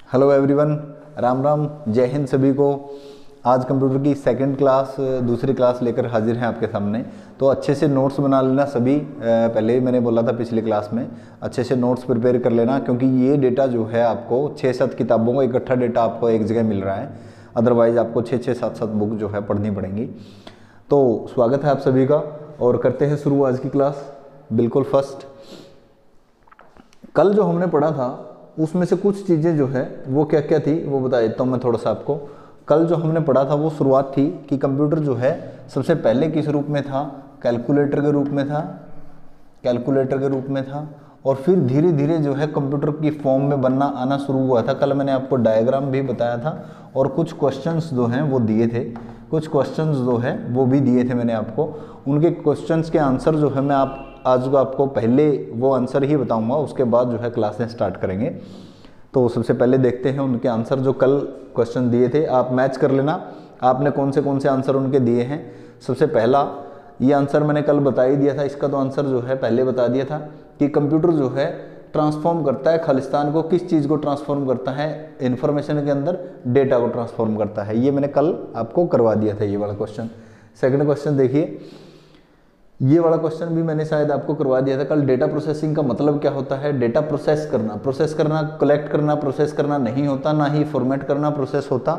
Hello everyone, Ram Ram, जय हिंद सभी को। आज कंप्यूटर की सेकंड क्लास दूसरी क्लास लेकर हाजिर हैं आपके सामने। तो अच्छे से नोट्स बना लेना सभी। पहले ही मैंने बोला था पिछली क्लास में, अच्छे से नोट्स प्रिपेयर कर लेना, क्योंकि ये डेटा जो है आपको 6-7 किताबों का इकट्ठा डेटा आपको एक जगह मिल रहा है। अदरवाइज़ आपको 6-6, 7-7 बुक जो है पढ़नी पड़ेंगी। तो स्वागत है आप सभी का और करते हैं शुरू आज की क्लास। बिल्कुल फर्स्ट, कल जो हमने पढ़ा था उसमें से कुछ चीज़ें जो है वो क्या क्या थी वो बता देता हूँ मैं थोड़ा सा आपको। कल जो हमने पढ़ा था वो शुरुआत थी कि कंप्यूटर जो है सबसे पहले किस रूप में था, कैलकुलेटर के रूप में था, कैलकुलेटर के रूप में था। और फिर धीरे धीरे जो है कंप्यूटर की फॉर्म में बनना आना शुरू हुआ था। कल मैंने आपको डायग्राम भी बताया था और कुछ क्वेश्चंस जो हैं वो दिए थे, कुछ क्वेश्चंस जो है वो भी दिए थे मैंने आपको। उनके क्वेश्चंस के आंसर जो है मैं आज को आपको पहले वो आंसर ही बताऊंगा, उसके बाद जो है क्लासें स्टार्ट करेंगे। तो सबसे पहले देखते हैं उनके आंसर जो कल क्वेश्चन दिए थे। आप मैच कर लेना आपने कौन से आंसर उनके दिए हैं। सबसे पहला ये आंसर मैंने कल बता ही दिया था, इसका तो आंसर जो है पहले बता दिया था कि कंप्यूटर जो है ट्रांसफॉर्म करता है खालिस्तान को। किस चीज़ को ट्रांसफॉर्म करता है? इंफॉर्मेशन के अंदर डेटा को ट्रांसफॉर्म करता है। ये मैंने कल आपको करवा दिया था ये वाला क्वेश्चन। सेकंड क्वेश्चन देखिए, ये वाला क्वेश्चन भी मैंने शायद आपको करवा दिया था कल। डेटा प्रोसेसिंग का मतलब क्या होता है? डेटा प्रोसेस करना, कलेक्ट करना प्रोसेस करना नहीं होता, ना ही फॉर्मेट करना प्रोसेस होता।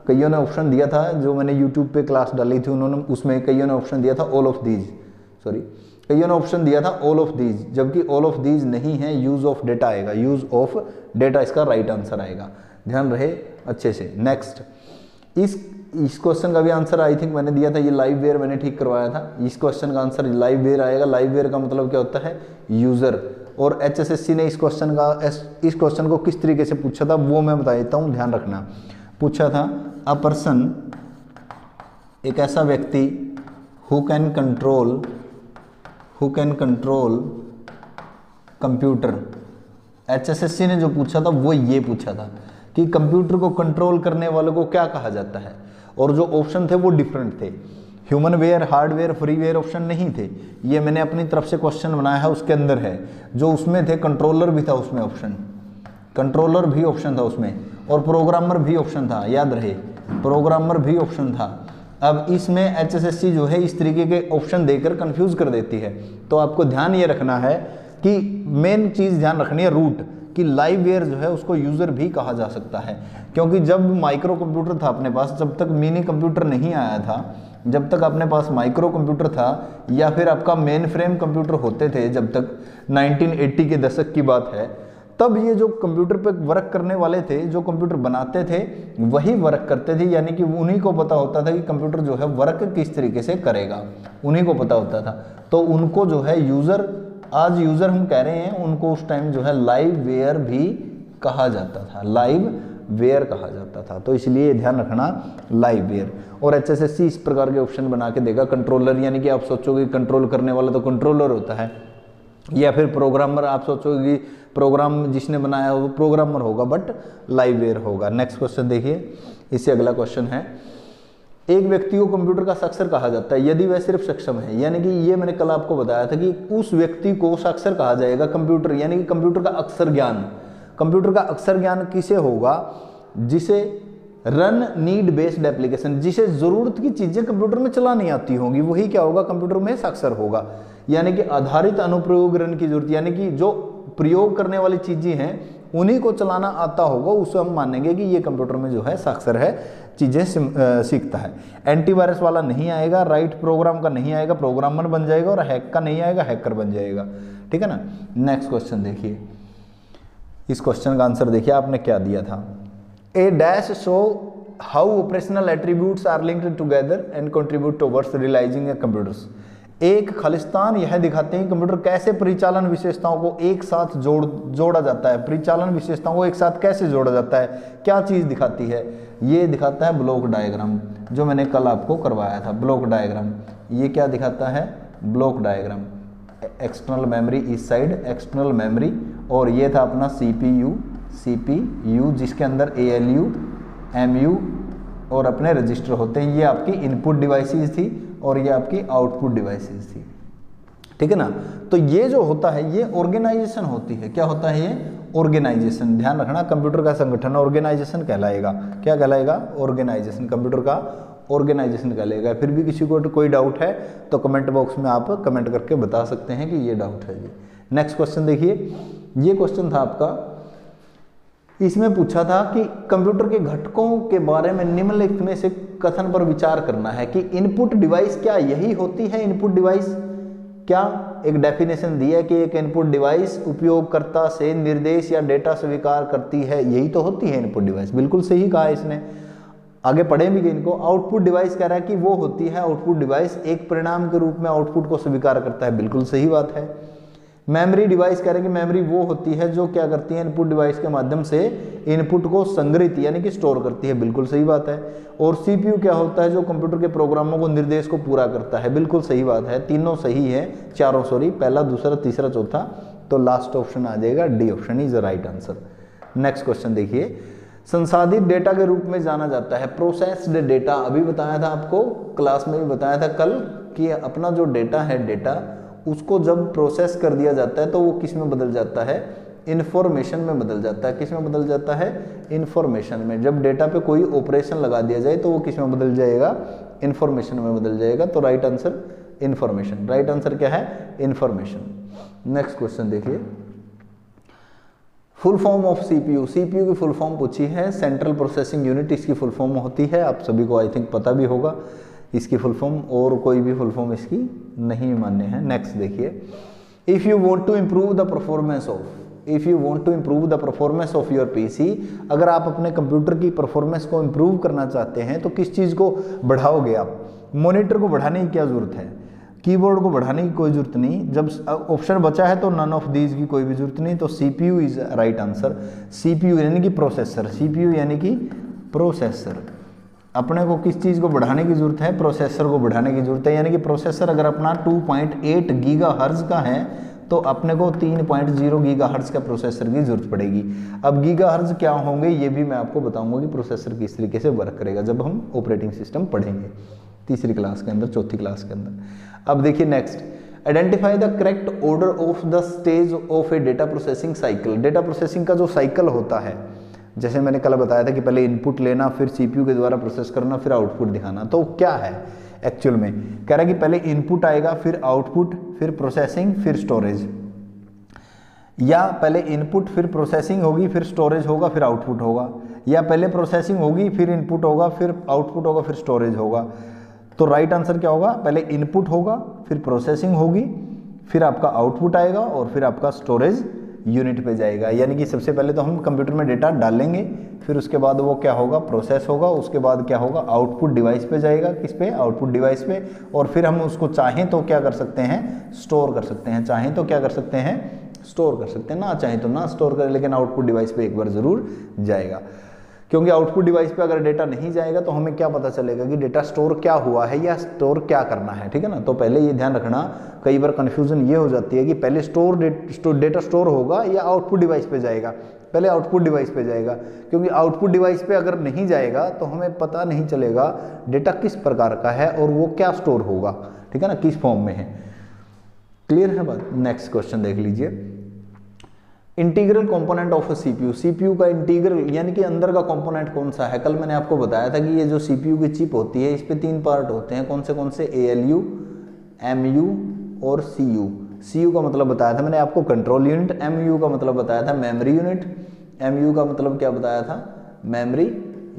कईयों ने ऑप्शन दिया था, जो मैंने यूट्यूब पे क्लास डाली थी उन्होंने उसमें कईयों ने ऑप्शन दिया था ऑल ऑफ दीज, कईयों ने ऑप्शन दिया था ऑल ऑफ दीज, जबकि ऑल ऑफ दीज नहीं है, यूज ऑफ डेटा आएगा। यूज ऑफ डेटा इसका राइट आंसर आएगा, ध्यान रहे अच्छे से। नेक्स्ट, इस क्वेश्चन का भी आंसर आई थिंक मैंने दिया था, ये लाइव वेयर मैंने ठीक करवाया था। इस क्वेश्चन का आंसर लाइव वेयर आएगा। लाइव वेयर का मतलब क्या होता है? यूजर। और HSSC ने इस क्वेश्चन को किस तरीके से पूछा था वो मैं बता देता हूँ, ध्यान रखना। पूछा था अ पर्सन, एक ऐसा व्यक्ति, who can control computer. HSSC ने जो पूछा था वो ये पूछा था कि कंप्यूटर को कंट्रोल करने वाले को क्या कहा जाता है। और जो ऑप्शन थे वो डिफरेंट थे, human ware, hardware, freeware option नहीं थे। ये मैंने अपनी तरफ से क्वेश्चन बनाया है, उसके अंदर है। जो उसमें थे कंट्रोलर भी था उसमें ऑप्शन, कंट्रोलर भी ऑप्शन था उसमें, और प्रोग्रामर भी ऑप्शन था, याद रहे प्रोग्रामर भी ऑप्शन था। अब इसमें HSSC जो है इस तरीके के ऑप्शन देकर कंफ्यूज कर देती है। तो आपको ध्यान ये रखना है कि मेन चीज़ ध्यान रखनी है रूट, कि लाइव वेयर जो है उसको यूज़र भी कहा जा सकता है। क्योंकि जब माइक्रो कंप्यूटर था अपने पास, जब तक मिनी कंप्यूटर नहीं आया था, जब तक अपने पास माइक्रो कंप्यूटर था या फिर आपका मेन फ्रेम कंप्यूटर होते थे, जब तक 1980 के दशक की बात है, तब ये जो कंप्यूटर पे वर्क करने वाले थे, जो कंप्यूटर बनाते थे वही वर्क करते थे। यानी कि उन्हीं को पता होता था कि कंप्यूटर जो है वर्क किस तरीके से करेगा, उन्हीं को पता होता था। तो उनको जो है यूज़र, आज यूज़र हम कह रहे हैं, उनको उस टाइम जो है लाइव वेयर भी कहा जाता था, लाइव वेयर कहा जाता था। तो इसलिए ध्यान रखना लाइव वेयर। और HSSC इस प्रकार के ऑप्शन बना के देगा। कंट्रोलर, यानी कि आप सोचोगे कंट्रोल करने वाला तो कंट्रोलर होता है, या फिर प्रोग्रामर, आप सोचोगे कि प्रोग्राम जिसने बनाया वो प्रोग्रामर होगा, बट लाइव वेयर होगा। नेक्स्ट क्वेश्चन देखिए, इससे अगला क्वेश्चन है, एक व्यक्ति को कंप्यूटर का साक्षर कहा जाता है यदि वह सिर्फ सक्षम है। यानी कि ये मैंने कल आपको बताया था कि उस व्यक्ति को साक्षर कहा जाएगा कंप्यूटर, यानी कि कंप्यूटर का अक्षर ज्ञान। कंप्यूटर का अक्षर ज्ञान किसे होगा? जिसे रन नीड बेस्ड एप्लीकेशन, जिसे जरूरत की चीजें कंप्यूटर में चलानी आती होंगी, वही क्या होगा? कंप्यूटर में साक्षर होगा। यानी कि आधारित अनुप्रयोग रन की जरूरत, यानी कि जो प्रयोग करने वाली चीजें हैं उन्हीं को चलाना आता होगा, उसे हम मानेंगे कि ये कंप्यूटर में जो है साक्षर है, चीजें सीखता है। एंटीवायरस वाला नहीं आएगा, राइट प्रोग्राम का नहीं आएगा, प्रोग्रामर बन जाएगा, और हैक का नहीं आएगा, हैकर बन जाएगा। ठीक है ना। नेक्स्ट क्वेश्चन देखिए, इस क्वेश्चन का आंसर देखिए आपने क्या दिया था। A dash show how operational attributes are linked together and contribute towards realising a computers. एक खालिस्तान यह दिखाते हैं कंप्यूटर कैसे परिचालन विशेषताओं को एक साथ जोड़ा जाता है। परिचालन विशेषताओं को एक साथ कैसे जोड़ा जाता है, क्या चीज़ दिखाती है? ये दिखाता है ब्लॉक डायग्राम, जो मैंने कल आपको करवाया था। ब्लॉक डायग्राम ये क्या दिखाता है? Block diagram. एक्सटर्नल मेमोरी इस साइड, एक्सटर्नल मेमोरी, और ये था अपना CPU जिसके अंदर ALU, MU और अपने रजिस्टर होते हैं। ये आपकी इनपुट डिवाइसेस थी और ये आपकी आउटपुट डिवाइसेस थी। ठीक है ना। तो ये जो होता है ये ऑर्गेनाइजेशन होती है। क्या होता है? ये ऑर्गेनाइजेशन, ध्यान रखना कंप्यूटर का संगठन ऑर्गेनाइजेशन कहलाएगा। क्या कहलाएगा? ऑर्गेनाइजेशन, कंप्यूटर का ऑर्गेनाइजेशन कहलाएगा। फिर भी किसी को कोई डाउट है तो कमेंट बॉक्स में आप कमेंट करके बता सकते हैं कि ये डाउट है जी। नेक्स्ट क्वेश्चन देखिए, ये क्वेश्चन था आपका, इसमें पूछा था कि कंप्यूटर के घटकों के बारे में निम्नलिखित में से कथन पर विचार करना है कि इनपुट डिवाइस क्या यही होती है इनपुट डिवाइस? क्या एक डेफिनेशन दी है कि एक इनपुट डिवाइस उपयोगकर्ता से निर्देश या डेटा स्वीकार करती है, यही तो होती है इनपुट डिवाइस। बिल्कुल सही कहा इसने, आगे पढ़े भी इनको। आउटपुट डिवाइस कह रहा है कि वो होती है आउटपुट डिवाइस एक परिणाम के रूप में आउटपुट को स्वीकार करता है, बिल्कुल सही बात है। मेमोरी डिवाइस कह रहे हैं कि मेमोरी वो होती है जो क्या करती है इनपुट डिवाइस के माध्यम से इनपुट को संग्रहित यानी कि स्टोर करती है, बिल्कुल सही बात है। और सीपीयू क्या होता है? जो कंप्यूटर के प्रोग्रामों को निर्देश को पूरा करता है, बिल्कुल सही बात है। तीनों सही है, चारों सॉरी, पहला दूसरा तीसरा चौथा, तो लास्ट ऑप्शन आ जाएगा D option is the right answer. Next question देखिए, संसाधित डेटा के रूप में जाना जाता है प्रोसेस्ड डेटा। अभी बताया था आपको, क्लास में भी बताया था कल कि अपना जो डेटा है, डेटा उसको जब प्रोसेस कर दिया जाता है तो वो किस में बदल जाता है? इंफॉर्मेशन में बदल जाता है। किस में बदल जाता है? इंफॉर्मेशन में। जब डेटा पे कोई ऑपरेशन लगा दिया जाए तो वो किस में बदल जाएगा? इंफॉर्मेशन में बदल जाएगा। तो right answer information. Right answer क्या है? इंफॉर्मेशन। नेक्स्ट क्वेश्चन देखिए, full form of CPU. CPU की फुल फॉर्म पूछी है, सेंट्रल प्रोसेसिंग यूनिट इसकी फुल फॉर्म होती है। आप सभी को आई थिंक पता भी होगा इसकी फुल फॉर्म, और कोई भी फुल फॉर्म इसकी नहीं मान्य है। नेक्स्ट देखिए, if you want to improve the performance of your PC, अगर आप अपने कंप्यूटर की परफॉर्मेंस को इंप्रूव करना चाहते हैं तो किस चीज़ को बढ़ाओगे आप? मॉनिटर को बढ़ाने की क्या जरूरत है? कीबोर्ड को बढ़ाने की कोई जरूरत नहीं। जब ऑप्शन बचा है तो नन ऑफ दीज की कोई भी जरूरत नहीं। तो CPU is right answer. CPU यानी कि प्रोसेसर, सीपीयू यानी कि प्रोसेसर। अपने को किस चीज़ को बढ़ाने की जरूरत है? प्रोसेसर को बढ़ाने की जरूरत है। यानी कि प्रोसेसर अगर अपना 2.8 गीगाहर्ट्ज का है तो अपने को 3.0 गीगाहर्ट्ज का प्रोसेसर की जरूरत पड़ेगी। अब गीगाहर्ट्ज क्या होंगे ये भी मैं आपको बताऊंगा कि प्रोसेसर किस तरीके से वर्क करेगा जब हम ऑपरेटिंग सिस्टम पढ़ेंगे तीसरी क्लास के अंदर, चौथी क्लास के अंदर। अब देखिए next, identify the correct order of the stage of A data processing cycle. Data processing का जो साइकिल होता है, जैसे मैंने कल बताया था कि पहले इनपुट लेना, फिर सीपीयू के द्वारा प्रोसेस करना, फिर आउटपुट दिखाना। तो क्या है एक्चुअल में? कह रहा है कि पहले इनपुट आएगा, फिर आउटपुट, फिर प्रोसेसिंग, फिर स्टोरेज। या पहले इनपुट फिर प्रोसेसिंग होगी, फिर स्टोरेज होगा, फिर आउटपुट होगा। या पहले प्रोसेसिंग होगी, फिर इनपुट होगा, फिर आउटपुट होगा, फिर स्टोरेज होगा। तो राइट आंसर क्या होगा? पहले इनपुट होगा, फिर प्रोसेसिंग होगी, फिर आपका आउटपुट आएगा और फिर आपका स्टोरेज यूनिट पे जाएगा। यानी कि सबसे पहले तो हम कंप्यूटर में डेटा डालेंगे, फिर उसके बाद वो क्या होगा? प्रोसेस होगा, उसके बाद क्या होगा? आउटपुट डिवाइस पे जाएगा। किस पे? आउटपुट डिवाइस पे। और फिर हम उसको चाहें तो क्या कर सकते हैं? स्टोर कर सकते हैं। चाहें तो क्या कर सकते हैं? स्टोर कर सकते हैं। ना चाहें तो ना स्टोर करें, लेकिन आउटपुट डिवाइस पे एक बार जरूर जाएगा। क्योंकि आउटपुट डिवाइस पे अगर डेटा नहीं जाएगा तो हमें क्या पता चलेगा कि डेटा स्टोर क्या हुआ है या स्टोर क्या करना है, ठीक है ना। तो पहले ये ध्यान रखना, कई बार कंफ्यूजन ये हो जाती है कि पहले डेटा स्टोर होगा या आउटपुट डिवाइस पे जाएगा। पहले आउटपुट डिवाइस पे जाएगा, क्योंकि आउटपुट डिवाइस पे अगर नहीं जाएगा तो हमें पता नहीं चलेगा डेटा किस प्रकार का है और वो क्या स्टोर होगा, ठीक है ना, किस फॉर्म में है। क्लियर है बात? नेक्स्ट क्वेश्चन देख लीजिए, integral component of CPU. CPU का इंटीग्रल यानी कि अंदर का कंपोनेंट कौन सा है? कल मैंने आपको बताया था कि ये जो सीपीयू की चिप होती है इस पे 3 पार्ट होते हैं। कौन से? ALU, MU और CU। CU का मतलब बताया था मैंने आपको कंट्रोल यूनिट, MU का मतलब बताया था मेमोरी यूनिट, MU का मतलब क्या बताया था? Memory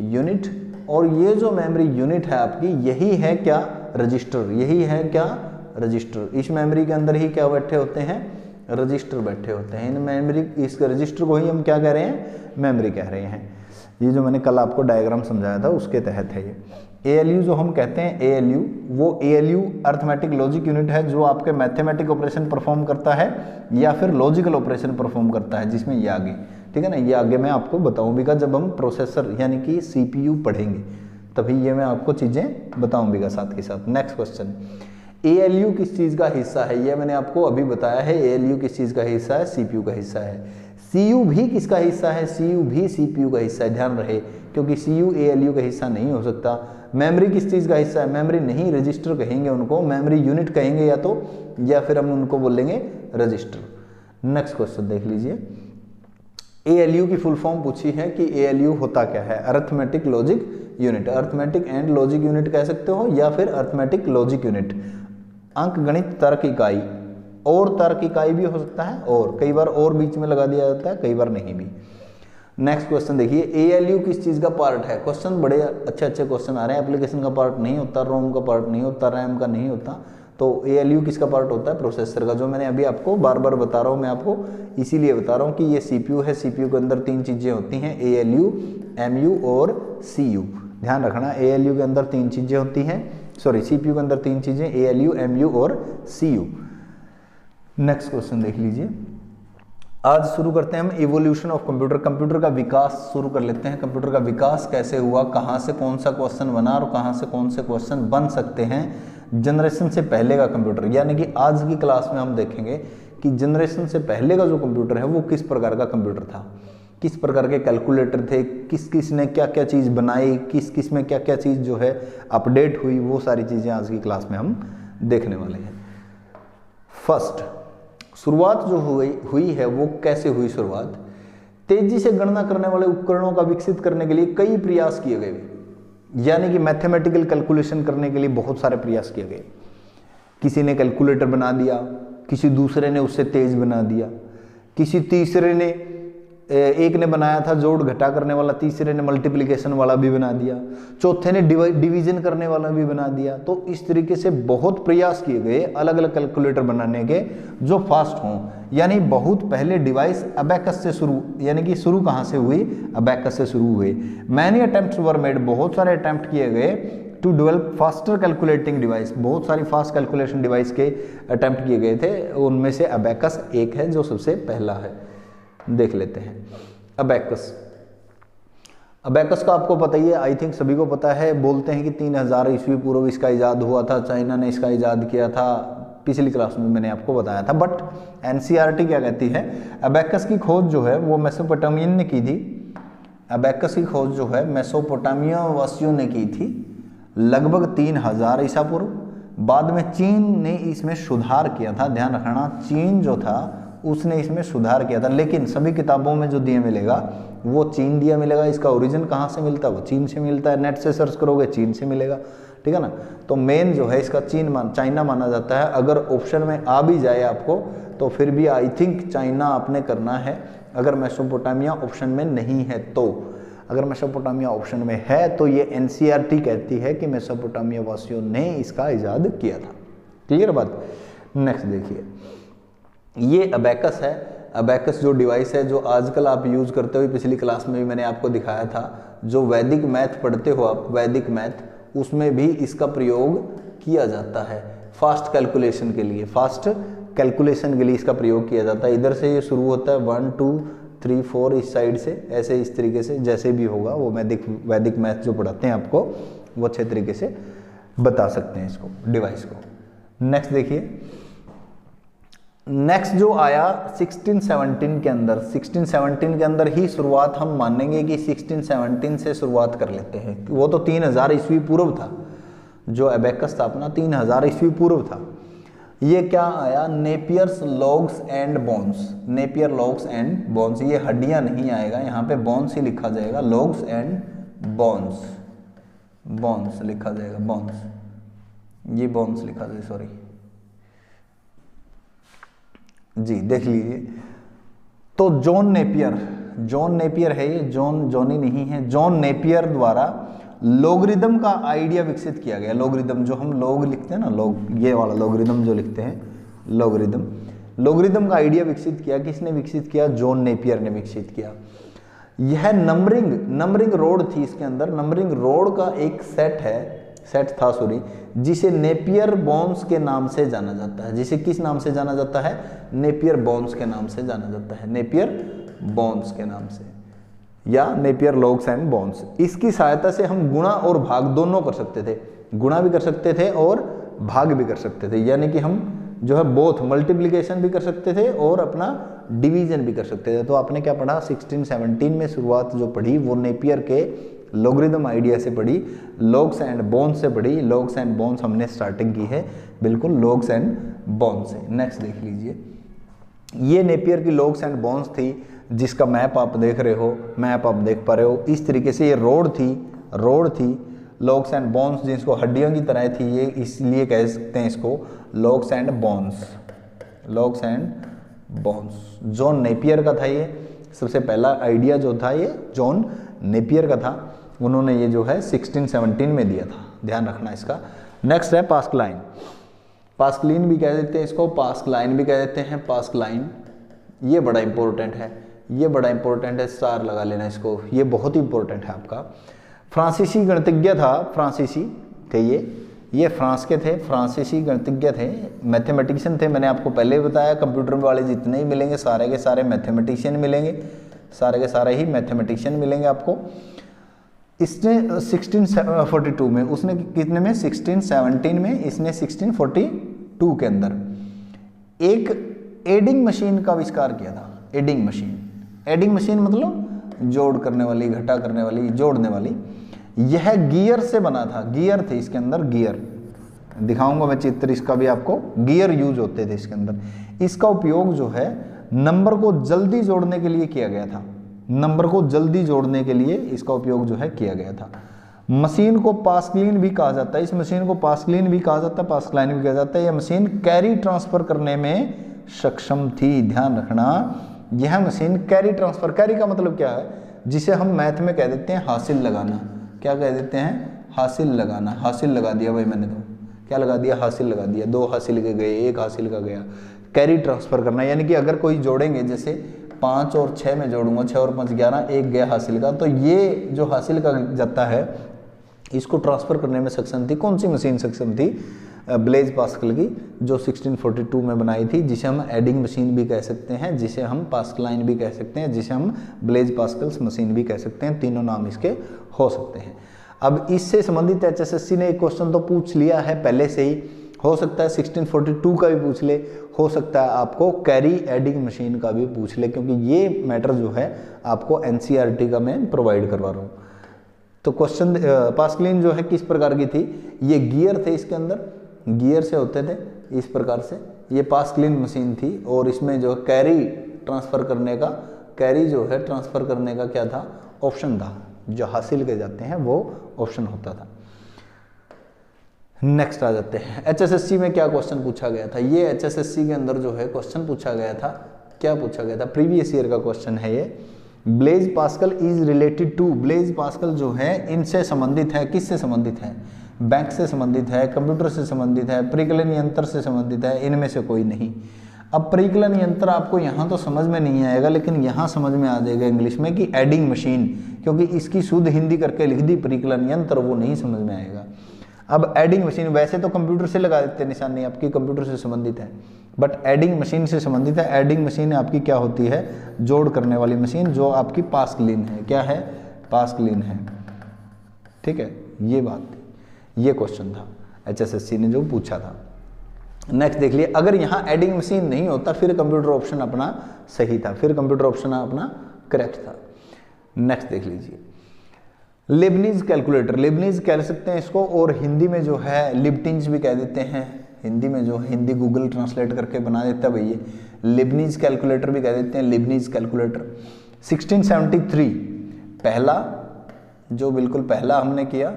unit. और ये जो मेमोरी यूनिट है आपकी, यही है क्या? रजिस्टर। यही है क्या? रजिस्टर। इस मेमोरी के अंदर ही क्या बैठे होते हैं? रजिस्टर बैठे होते हैं। इन मेमोरी, इस रजिस्टर को ही हम क्या कह रहे हैं? मेमोरी कह रहे हैं। ये जो मैंने कल आपको डायग्राम समझाया था उसके तहत है ये। ALU जो हम कहते हैं, ALU, वो ALU अर्थमेटिक लॉजिक यूनिट है जो आपके मैथमेटिक ऑपरेशन परफॉर्म करता है या फिर लॉजिकल ऑपरेशन परफॉर्म करता है, जिसमें ये आगे, ठीक है ना, ये आगे मैं आपको बताऊँ भी, जब हम प्रोसेसर यानी कि CPU पढ़ेंगे तभी ये मैं आपको चीज़ें बताऊँ भी साथ के साथ। नेक्स्ट क्वेश्चन, ALU किस चीज़ का हिस्सा है? ये मैंने आपको अभी बताया है। ALU किस चीज़ का हिस्सा है? CPU का हिस्सा है। CU भी किसका हिस्सा है? CU भी CPU का हिस्सा है, ध्यान रहे, क्योंकि CU ALU का हिस्सा नहीं हो सकता। मेमोरी किस चीज़ का हिस्सा है? मेमोरी नहीं, रजिस्टर कहेंगे उनको, मेमोरी यूनिट कहेंगे या फिर हम उनको बोलेंगे रजिस्टर। नेक्स्ट क्वेश्चन देख लीजिए, ALU की फुल फॉर्म पूछी है कि ALU होता क्या है, arithmetic logic unit, arithmetic and logic unit कह सकते हो या फिर अरिथमेटिक लॉजिक यूनिट, अंक गणित तर्क इकाई, और तर्क इकाई भी हो सकता है, और कई बार और बीच में लगा दिया जाता है, कई बार नहीं भी। नेक्स्ट क्वेश्चन देखिए, ALU किस चीज का पार्ट है। क्वेश्चन बड़े अच्छे अच्छे क्वेश्चन आ रहे हैं, एप्लीकेशन का पार्ट नहीं होता, रोम का पार्ट नहीं होता, रैम का नहीं होता, तो ALU किसका पार्ट होता है, प्रोसेसर का, जो मैंने अभी आपको बार बार बता रहा हूँ, मैं आपको इसीलिए बता रहा हूँ कि ये CPU है, CPU के अंदर 3 चीजें होती हैं, ALU, MU और CU। ध्यान रखना, ALU के अंदर 3 चीजें होती हैं, सॉरी CPU के अंदर 3 चीजें, ALU, MU और CU। नेक्स्ट क्वेश्चन देख लीजिए। आज शुरू करते हैं हम इवोल्यूशन ऑफ कंप्यूटर, कंप्यूटर का विकास शुरू कर लेते हैं। कंप्यूटर का विकास कैसे हुआ, कहाँ से कौन सा क्वेश्चन बना और कहाँ से कौन से क्वेश्चन बन सकते हैं जनरेशन से पहले का कंप्यूटर, यानी कि आज की क्लास में हम देखेंगे कि जनरेशन से पहले का जो कंप्यूटर है वो किस प्रकार का कंप्यूटर था, किस प्रकार के कैलकुलेटर थे, किस किस ने क्या क्या चीज़ बनाई, किस किस में क्या क्या चीज़ जो है अपडेट हुई, वो सारी चीज़ें आज की क्लास में हम देखने वाले हैं। फर्स्ट, शुरुआत जो हुई है वो कैसे हुई शुरुआत, तेजी से गणना करने वाले उपकरणों का विकसित करने के लिए कई प्रयास किए गए, यानी कि मैथमेटिकल कैलकुलेशन करने के लिए बहुत सारे प्रयास किए गए। किसी ने कैलकुलेटर बना दिया, किसी दूसरे ने उससे तेज बना दिया, किसी तीसरे ने एक ने बनाया था जोड़ घटा करने वाला, तीसरे ने मल्टीप्लिकेशन वाला भी बना दिया, चौथे ने डिवीजन करने वाला भी बना दिया। तो इस तरीके से बहुत प्रयास किए गए अलग अलग कैलकुलेटर बनाने के जो फास्ट हों, यानी बहुत पहले डिवाइस अबैकस से शुरू, यानी कि शुरू कहाँ से हुई, अबैकस से शुरू हुए। मैनी अटेम्प्ट्स वर मेड, बहुत सारे अटेम्प्ट किए गए to develop faster calculating device, बहुत सारी फास्ट कैलकुलेशन डिवाइस के अटेम्प्ट किए गए थे, उनमें से अबैकस एक है जो सबसे पहला है। देख लेते हैं अबैकस। अबैकस का आपको पता ही है, आई थिंक सभी को पता है, बोलते हैं कि 3000 ईस्वी पूर्व इसका इजाद हुआ था, चाइना ने इसका इजाद किया था, पिछली क्लास में मैंने आपको बताया था। बट NCERT क्या कहती है, अबैकस की खोज जो है वो मेसोपोटामियन ने की थी, अबैकस की खोज जो है मेसोपोटामिया वासियों ने की थी लगभग 3000 ईसा पूर्व। बाद में चीन ने इसमें सुधार किया था, ध्यान रखना, चीन जो था उसने इसमें सुधार किया था, लेकिन सभी किताबों में जो दिया मिलेगा वो चीन दिया मिलेगा। इसका ओरिजिन कहाँ से मिलता है, वो चीन से मिलता है, नेट से सर्च करोगे चीन से मिलेगा, ठीक है ना। तो मेन जो है इसका चाइना माना जाता है। अगर ऑप्शन में आ भी जाए आपको तो फिर भी आई थिंक चाइना आपने करना है, अगर मेसोपोटामिया ऑप्शन में नहीं है तो। अगर मेसोपोटामिया ऑप्शन में है तो ये NCERT कहती है कि मेसोपोटामिया वासियों ने इसका इजाद किया था। क्लियर बात। नेक्स्ट देखिए, ये अबैकस है। अबैकस जो डिवाइस है जो आजकल आप यूज़ करते हो, पिछली क्लास में भी मैंने आपको दिखाया था, जो वैदिक मैथ पढ़ते हो आप, वैदिक मैथ, उसमें भी इसका प्रयोग किया जाता है फास्ट कैलकुलेशन के लिए, फास्ट कैलकुलेशन के लिए इसका प्रयोग किया जाता है। इधर से ये शुरू होता है 1 2 3 4 इस साइड से, ऐसे इस तरीके से जैसे भी होगा वो वैदिक मैथ जो पढ़ाते हैं आपको वो अच्छे तरीके से बता सकते हैं इसको, डिवाइस को। नेक्स्ट देखिए, नेक्स्ट जो आया 1617 के अंदर, 1617 के अंदर ही शुरुआत हम मानेंगे कि 1617 से शुरुआत कर लेते हैं। वो तो 3000 ईस्वी पूर्व था, जो अबैकस स्थापना 3000 ईस्वी पूर्व था। ये क्या आया, Napier's logs and bones, Napier logs and bones, ये हड्डियां नहीं आएगा, यहाँ पे बोन्स ही लिखा जाएगा, लॉग्स एंड बोन्स, बोन्स लिखा जाएगा, बोन्स, ये बोन्स लिखा जाए, सॉरी जी, देख लीजिए। तो जॉन नेपियर है ये, जॉनी नहीं है, जॉन नेपियर द्वारा लॉगरिदम का आइडिया विकसित किया गया। लॉगरिदम जो हम लोग लिखते हैं ना, ये वाला लॉगरिदम जो लिखते हैं, लॉगरिदम का आइडिया विकसित किया, किसने विकसित किया, जॉन नेपियर ने विकसित किया। यह नंबरिंग रोड थी, इसके अंदर नंबरिंग रोड का एक सेट था जिसे नेपियर बोन्स के नाम से जाना जाता है। जिसे किस नाम से जाना जाता है, नेपियर बोन्स के नाम से जाना जाता है, नेपियर बोन्स के नाम से, या नेपियर लॉग्स एंड बोन्स। इसकी सहायता से हम गुणा और भाग दोनों कर सकते थे, गुणा भी कर सकते थे और भाग भी कर सकते थे, यानी कि हम जो है बोथ मल्टीप्लिकेशन भी कर सकते थे और अपना डिवीजन भी कर सकते थे। तो आपने क्या पढ़ा, 1617 में शुरुआत जो पढ़ी वो नेपियर के लॉगरिदम आइडिया से पढ़ी, लॉग्स एंड बोन्स से पढ़ी। लॉग्स एंड बोन्स हमने स्टार्टिंग की है बिल्कुल लॉग्स एंड बोन्स से। नेक्स्ट देख लीजिए, ये नेपियर की लॉग्स एंड बोन्स थी, जिसका मैप आप देख रहे हो, मैप आप देख पा रहे हो। इस तरीके से ये रोड थी लॉग्स एंड बोन्स, जिसको हड्डियों की तरह थी ये, इसलिए कह सकते हैं इसको logs and bones, logs and bones. John Napier का था ये, सबसे पहला आइडिया जो था ये जॉन नेपियर का था, उन्होंने ये जो है 1617 में दिया था, ध्यान रखना इसका। नेक्स्ट है पास्कलाइन, पास्कलिन भी कह देते हैं इसको, पास्कलाइन भी कह देते हैं, पास्कलाइन। ये बड़ा इंपॉर्टेंट है, ये बड़ा इंपॉर्टेंट है, स्टार लगा लेना इसको, ये बहुत ही इंपॉर्टेंट है आपका। फ्रांसीसी गणितज्ञ था, फ्रांसीसी थे ये फ्रांस के थे, फ्रांसीसी गणितज्ञ थे, मैथमेटिशियन थे। मैंने आपको पहले भी बताया कंप्यूटर वाले जितने ही मिलेंगे सारे के सारे मैथमेटिशियन मिलेंगे, सारे के सारे ही मैथमेटिशियन मिलेंगे आपको। इसने 1642 में, उसने कितने में 1617 में, इसने 1642 के अंदर एक एडिंग मशीन का आविष्कार किया था। एडिंग मशीन, एडिंग मशीन मतलब जोड़ करने वाली, घटा करने वाली, जोड़ने वाली। यह गियर से बना था, गियर थे इसके अंदर, गियर दिखाऊंगा मैं चित्र इसका भी आपको, गियर यूज होते थे इसके अंदर। इसका उपयोग जो है नंबर को जल्दी जोड़ने के लिए किया गया था, नंबर को जल्दी जोड़ने के लिए इसका उपयोग जो है किया गया था। मशीन को पास्कलिन भी कहा जाता है, इस मशीन को पास्कलिन भी कहा जाता है, पास्कलाइन भी कहा जाता है। यह मशीन कैरी ट्रांसफर करने में सक्षम थी, ध्यान रखना, यह मशीन कैरी ट्रांसफर, कैरी का मतलब क्या है, जिसे हम मैथ में कह देते हैं हासिल लगाना। क्या कह देते हैं, हासिल लगाना। हासिल लगा दिया भाई मैंने, तो क्या लगा दिया, हासिल लगा दिया, 2 हासिल के गए, 1 हासिल का गया। कैरी ट्रांसफर करना यानी कि अगर कोई जोड़ेंगे, जैसे 5 और 6 में जोड़ूंगा, 6 और 5 11, 1 गया हासिल का, तो ये जो हासिल का जाता है इसको ट्रांसफर करने में सक्षम थी। कौन सी मशीन सक्षम थी, ब्लेज पास्कल की, जो 1642 में बनाई थी, जिसे हम एडिंग मशीन भी कह सकते हैं, जिसे हम पास्कलाइन भी कह सकते हैं, जिसे हम ब्लेज पास्कल्स मशीन भी कह सकते हैं, तीनों नाम इसके हो सकते हैं। अब इससे संबंधित HSSC ने एक क्वेश्चन तो पूछ लिया है पहले से ही, हो सकता है 1642 का भी पूछ ले, हो सकता है आपको कैरी एडिंग मशीन का भी पूछ ले, क्योंकि ये मैटर जो है आपको NCERT का मैं प्रोवाइड करवा रहा हूँ। तो क्वेश्चन पास्कलिन जो है किस प्रकार की थी, ये गियर थे इसके अंदर, गियर से होते थे इस प्रकार से, ये पास्कलिन मशीन थी। और इसमें जो कैरी ट्रांसफ़र करने का, कैरी जो है ट्रांसफ़र करने का क्या था, ऑप्शन था, जो हासिल के जाते हैं वो ऑप्शन होता था। नेक्स्ट आ जाते हैं, HSSC में क्या क्वेश्चन पूछा गया था। ये HSSC के अंदर जो है क्वेश्चन पूछा गया था, क्या पूछा गया था, प्रीवियस ईयर का क्वेश्चन है ये। Blaise Pascal is related to, Blaise Pascal जो है इनसे संबंधित है, किससे संबंधित है, बैंक से संबंधित है, कंप्यूटर से संबंधित है, परिकलन यंत्र से संबंधित है, इनमें से कोई नहीं। अब परिकलन यंत्र आपको यहाँ तो समझ में नहीं आएगा, लेकिन यहाँ समझ में आ जाएगा इंग्लिश में कि एडिंग मशीन, क्योंकि इसकी शुद्ध हिंदी करके लिख दी परिकलन यंत्र, वो नहीं समझ में आएगा। अब एडिंग मशीन वैसे तो कंप्यूटर से लगा देते हैं निशानी, आपकी कंप्यूटर से संबंधित है, बट एडिंग मशीन से संबंधित है। एडिंग मशीन आपकी क्या होती है, जोड़ करने वाली मशीन, जो आपकी पास्कलिन है। क्या है, पास्कलिन है, ठीक है, ये बात थी, ये क्वेश्चन था HSSC ने जो पूछा था। नेक्स्ट देख लिए, अगर यहाँ एडिंग मशीन नहीं होता फिर कंप्यूटर ऑप्शन अपना सही था, फिर कंप्यूटर ऑप्शन अपना करेक्ट था। नेक्स्ट देख लीजिए, लेबनीज कैलकुलेटर, लेबनीज कह सकते हैं इसको, और हिंदी में जो है लिब्टिंज भी कह देते हैं, हिंदी में जो है, हिंदी गूगल ट्रांसलेट करके बना देता है भैया, लेबनीज कैलकुलेटर भी कह देते हैं, लेबनीज कैलकुलेटर। 1673 पहला, जो बिल्कुल पहला हमने किया,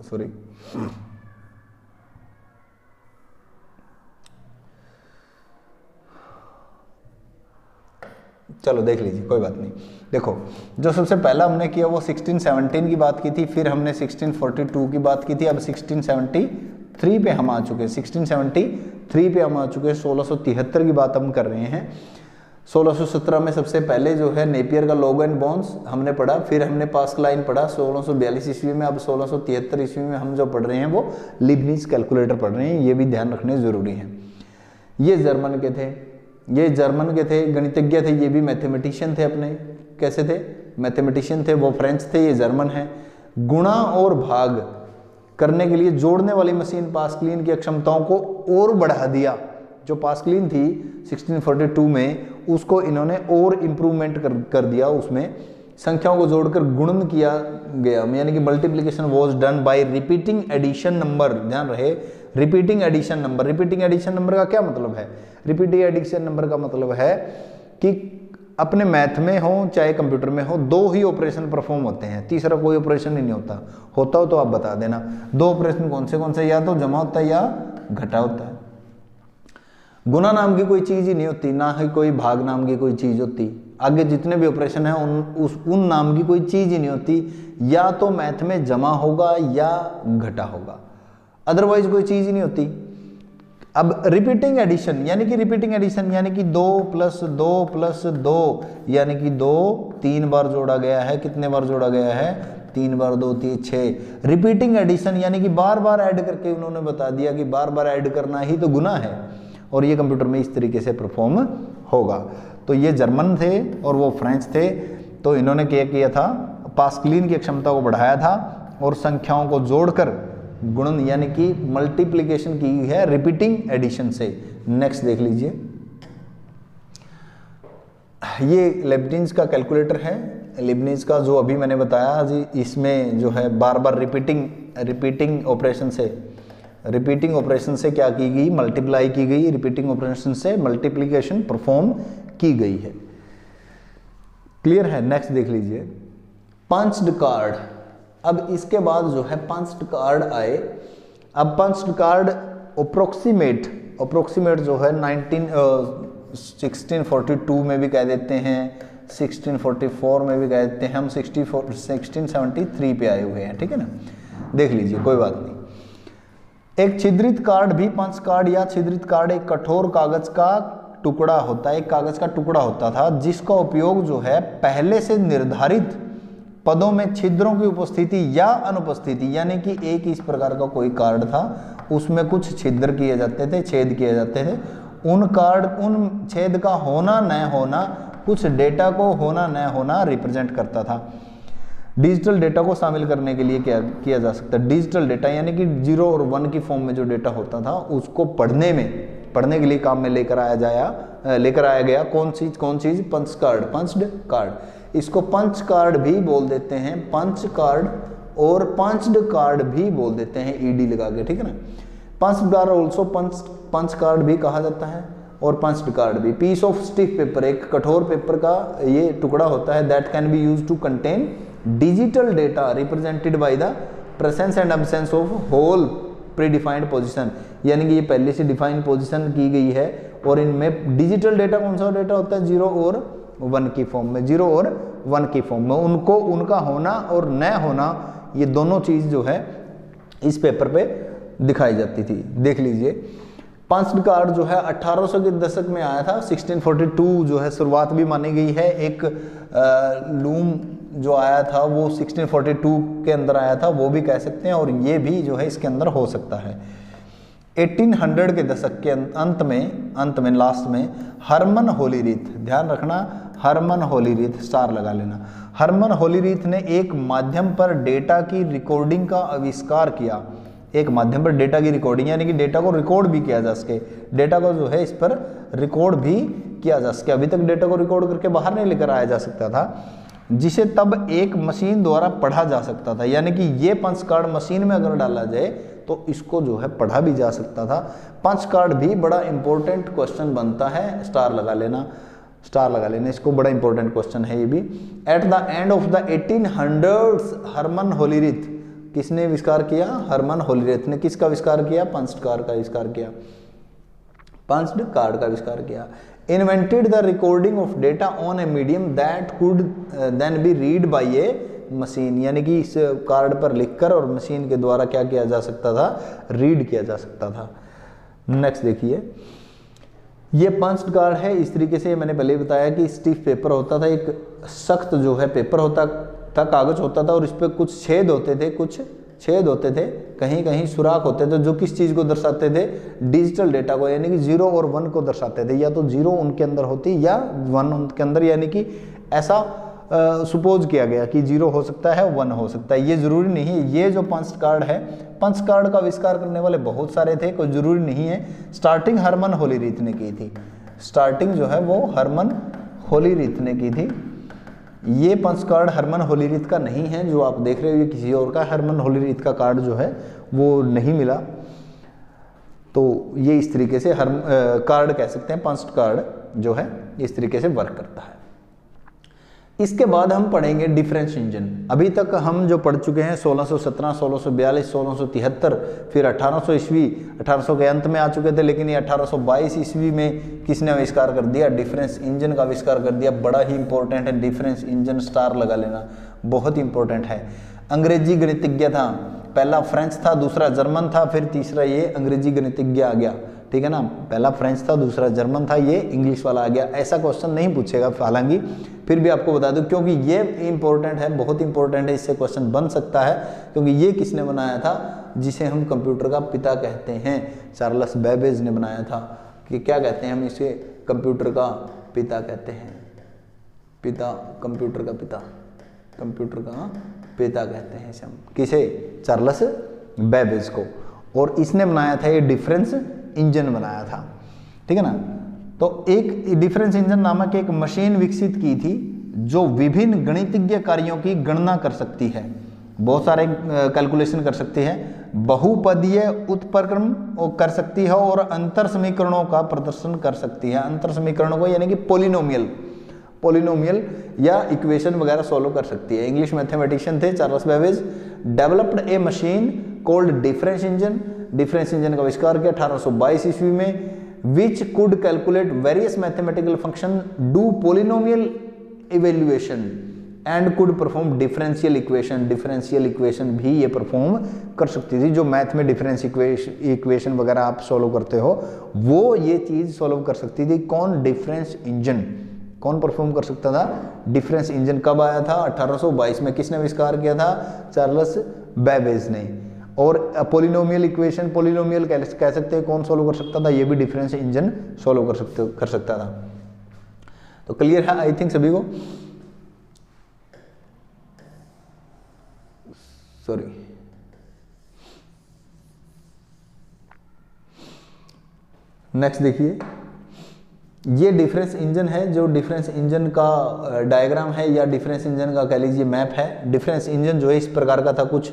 सॉरी चलो देख लीजिए, कोई बात नहीं। देखो, जो सबसे पहला हमने किया वो 1617 की बात की थी, फिर हमने 1642 की बात की थी, अब 1673 पे हम आ चुके हैं, 1673 पे हम आ चुके हैं, 1673 की बात हम कर रहे हैं। 1617 में सबसे पहले जो है नेपियर का लॉग एंड बोन्स हमने पढ़ा, फिर हमने पास्कलाइन पढ़ा 1642 ईस्वी में, अब 1673 ईस्वी में हम जो पढ़ रहे हैं वो लिबनीज कैलकुलेटर पढ़ रहे हैं, ये भी ध्यान रखने जरूरी है। ये जर्मन के थे, ये जर्मन के थे, गणितज्ञ थे, ये भी मैथमेटिशियन थे अपने, कैसे थे, मैथमेटिशियन थे, वो फ्रेंच थे, ये जर्मन है। गुणा और भाग करने के लिए जोड़ने वाली मशीन पास्कलिन की क्षमताओं को और बढ़ा दिया। जो पास्कलिन थी 1642 में, उसको इन्होंने और इम्प्रूवमेंट कर दिया, उसमें संख्याओं को जोड़कर गुणन किया गया, यानी कि multiplication was done by repeating addition number, ध्यान रहे, repeating addition number. Repeating addition number का क्या मतलब है? रिपीटिंग एडिशन नंबर का मतलब है कि अपने मैथ में हो चाहे कंप्यूटर में हो, दो ही ऑपरेशन परफॉर्म होते हैं, तीसरा कोई ऑपरेशन ही नहीं होता। होता हो तो आप बता देना। दो ऑपरेशन कौन से? या तो जमा होता है या घटा होता है। गुना नाम की कोई चीज ही नहीं होती, ना ही कोई भाग नाम की कोई चीज होती। आगे जितने भी ऑपरेशन है उन नाम की कोई चीज ही नहीं होती। या तो मैथ में जमा होगा या घटा होगा, अदरवाइज कोई चीज ही नहीं होती। अब रिपीटिंग एडिशन यानी कि दो प्लस दो यानी कि 2 3 बार जोड़ा गया है। कितने बार जोड़ा गया है? 3 बार, 2 3 6। रिपीटिंग एडिशन यानी कि बार बार ऐड करके उन्होंने बता दिया कि बार बार ऐड करना ही तो गुना है, और ये कंप्यूटर में इस तरीके से परफॉर्म होगा। तो ये जर्मन थे और वो फ्रेंच थे। तो इन्होंने क्या किया था? पास्कलिन की क्षमता को बढ़ाया था और संख्याओं को जोड़कर गुणन यानी कि मल्टीप्लिकेशन की है रिपीटिंग एडिशन से। नेक्स्ट देख लीजिए, ये लेibniz का कैलकुलेटर है। लेibniz का जो अभी मैंने बताया जी, इसमें जो है बार बार रिपीटिंग ऑपरेशन से क्या की गई? मल्टीप्लाई की गई। रिपीटिंग ऑपरेशन से मल्टीप्लिकेशन परफॉर्म की गई है। क्लियर है? नेक्स्ट देख लीजिए, पंच्ड कार्ड। अब इसके बाद जो है पंच्ड कार्ड आए। अब पंच्ड कार्ड अप्रोक्सीमेट जो है 1642 में भी कह देते हैं, 1644 में भी कह देते हैं, हम 1673 पे आए हुए हैं। ठीक है ना? देख लीजिए, कोई बात नहीं। एक छिद्रित कार्ड भी पंच कार्ड या छिद्रित कार्ड एक कठोर कागज का टुकड़ा होता है, एक कागज का टुकड़ा होता था जिसका उपयोग जो है पहले से निर्धारित पदों में छिद्रों की उपस्थिति या अनुपस्थिति, यानी कि एक इस प्रकार का कोई कार्ड था, उसमें कुछ छिद्र किए जाते थे, छेद किए जाते थे। उन छेद का होना न होना कुछ डेटा को होना न होना रिप्रेजेंट करता था। डिजिटल डेटा को शामिल करने के लिए क्या किया जा सकता है? डिजिटल डेटा यानी कि 0 और 1 की फॉर्म में जो डेटा होता था उसको पढ़ने के लिए काम में लेकर आया गया कौन चीज? Punch card, punched card. इसको पंच कार्ड भी बोल देते हैं, पंच कार्ड, और पंच्ड कार्ड भी बोल देते हैं ईडी लगा के। ठीक है ना? Punch card also punch card भी कहा जाता है और पंच्ड कार्ड भी। पीस ऑफ स्टिफ पेपर, एक कठोर पेपर का ये टुकड़ा होता है, that can be used to contain digital data represented by the presence and absence of hole predefined position, यानी कि ये पहले से डिफाइन पोजीशन की गई है और इनमें डिजिटल डेटा कौन सा डेटा होता है? 0 और 1 की फॉर्म में, 0 और 1 की फॉर्म में। उनका होना और न होना, ये दोनों चीज जो है इस पेपर पे दिखाई जाती थी। देख लीजिए, पंच्ड कार्ड जो है 1800 के दशक में आया था। 1642 जो है शुरुआत भी मानी गई है। एक लूम जो आया था वो 1642 के अंदर आया था, वो भी कह सकते हैं, और ये भी जो है इसके अंदर हो सकता है। 1800 के दशक के अंत में लास्ट में हरमन होलीरीथ, ध्यान रखना, हरमन होलीरीथ, स्टार लगा लेना। हरमन होलीरीथ ने एक माध्यम पर डेटा की रिकॉर्डिंग का आविष्कार किया। एक माध्यम पर डेटा की रिकॉर्डिंग यानी कि डेटा को रिकॉर्ड भी किया जा सके, डेटा को जो है इस पर रिकॉर्ड भी किया जा सके। अभी तक डेटा को रिकॉर्ड करके बाहर नहीं लेकर आया जा सकता था, जिसे तब एक मशीन द्वारा पढ़ा जा सकता था। यानी कि ये पंच कार्ड मशीन में अगर डाला जाए तो इसको जो है पढ़ा भी जा सकता था। पंच कार्ड भी बड़ा इंपॉर्टेंट क्वेश्चन बनता है, स्टार लगा लेना, इसको बड़ा इंपॉर्टेंट क्वेश्चन है ये भी। At the end of the 1800s Herman Hollerith, किसने आविष्कार किया? हरमन होलीरीथ ने। किसका आविष्कार किया? पंच्ड कार्ड का आविष्कार किया, पंच्ड कार्ड का आविष्कार किया। Invented the recording of data on a medium that could then be read by a machine, यानी कि इस कार्ड पर लिखकर और मशीन के द्वारा क्या किया जा सकता था? रीड किया जा सकता था। नेक्स्ट देखिए, ये पंच्ड कार्ड है। इस तरीके से मैंने पहले बताया कि स्टिफ पेपर होता था, एक सख्त जो है पेपर होता था, कागज होता था, और इस पर कुछ छेद होते थे, कहीं कहीं सुराख होते थे, जो किस चीज़ को दर्शाते थे? डिजिटल डेटा को, यानी कि 0 और 1 को दर्शाते थे। या तो 0 उनके अंदर होती या 1 उनके अंदर, यानी कि ऐसा सुपोज किया गया कि 0 हो सकता है, 1 हो सकता है। ये जरूरी नहीं है। ये जो पंच कार्ड है, पंच कार्ड का आविष्कार करने वाले बहुत सारे थे, कोई जरूरी नहीं है। स्टार्टिंग हरमन होलीरीथ ने की थी, स्टार्टिंग जो है वो हरमन होलीरीथ ने की थी। ये पंच कार्ड हरमन होलीरीथ का नहीं है, जो आप देख रहे हो ये किसी और का। हरमन होलीरीथ का कार्ड जो है वो नहीं मिला। तो ये इस तरीके से हर कार्ड कह सकते हैं, पंच्ड कार्ड जो है इस तरीके से वर्क करता है। इसके बाद हम पढ़ेंगे डिफरेंस इंजन। अभी तक हम जो पढ़ चुके हैं 1617, 1642, 1673, फिर 1800 ईस्वी, 1800 के अंत में आ चुके थे, लेकिन ये 1822 ईस्वी में किसने आविष्कार कर दिया? डिफरेंस इंजन का आविष्कार कर दिया। बड़ा ही इंपॉर्टेंट है डिफरेंस इंजन, स्टार लगा लेना, बहुत इंपॉर्टेंट है। अंग्रेजी गणितज्ञ था, पहला फ्रेंच था, दूसरा जर्मन था, फिर तीसरा ये अंग्रेजी गणितज्ञ आ गया, ठीक है ना। पहला फ्रेंच था, दूसरा जर्मन था, ये इंग्लिश वाला आ गया। ऐसा क्वेश्चन नहीं पूछेगा, हालांकि फिर भी आपको बता दूं क्योंकि ये इंपॉर्टेंट है, बहुत इंपॉर्टेंट है, इससे क्वेश्चन बन सकता है। क्योंकि ये किसने बनाया था? जिसे हम कंप्यूटर का पिता कहते हैं, चार्ल्स बेबेज ने बनाया था। कि क्या कहते हैं हम इसे? कंप्यूटर का पिता कहते हैं, पिता, कंप्यूटर का पिता, कंप्यूटर का पिता कहते हैं इसे हम। किसे? चार्ल्स बेबेज को। और इसने बनाया था ये डिफरेंस इंजन बनाया था, ठीक है ना। तो एक डिफरेंस इंजन नामक एक मशीन विकसित की थी जो विभिन्न गणितीय कार्यों की गणना कर सकती है, बहुत सारे कैलकुलेशन कर सकती है, बहुपदीय उत्क्रमण कर सकती है और अंतर समीकरणों का प्रदर्शन कर सकती है। अंतर समीकरणों को यानी कि पोलिनोमियल या इक्वेशन वगैरह सॉल्व कर सकती है। इंग्लिश मैथमेटिशियन थे चार्ल्स बेबेज। डेवलप्ड ए machine called difference engine. Difference engine का आविष्कार किया 1822 ईस्वी में। Which could calculate various mathematical function, do polynomial evaluation and could perform differential equation. Differential equation भी ये परफॉर्म कर सकती थी। जो मैथ में डिफरेंस इक्वेशन वगैरह आप सॉल्व करते हो, वो ये चीज सॉल्व कर सकती थी। कौन? Difference engine. कौन परफॉर्म कर सकता था? Difference engine. कब आया था? 1822 में। किसने आविष्कार किया था? चार्ल्स बेबेज ने। और पोलिनोमियल इक्वेशन, पोलिनोमियल कह सकते हैं, कौन सॉल्व कर सकता था? ये भी डिफरेंस इंजन सॉल्व कर सकता था। तो क्लियर है आई थिंक सभी को? सॉरी, नेक्स्ट देखिए, ये डिफरेंस इंजन है। जो डिफरेंस इंजन का डायग्राम है या डिफरेंस इंजन का कह लीजिए मैप है। डिफरेंस इंजन जो है इस प्रकार का था, कुछ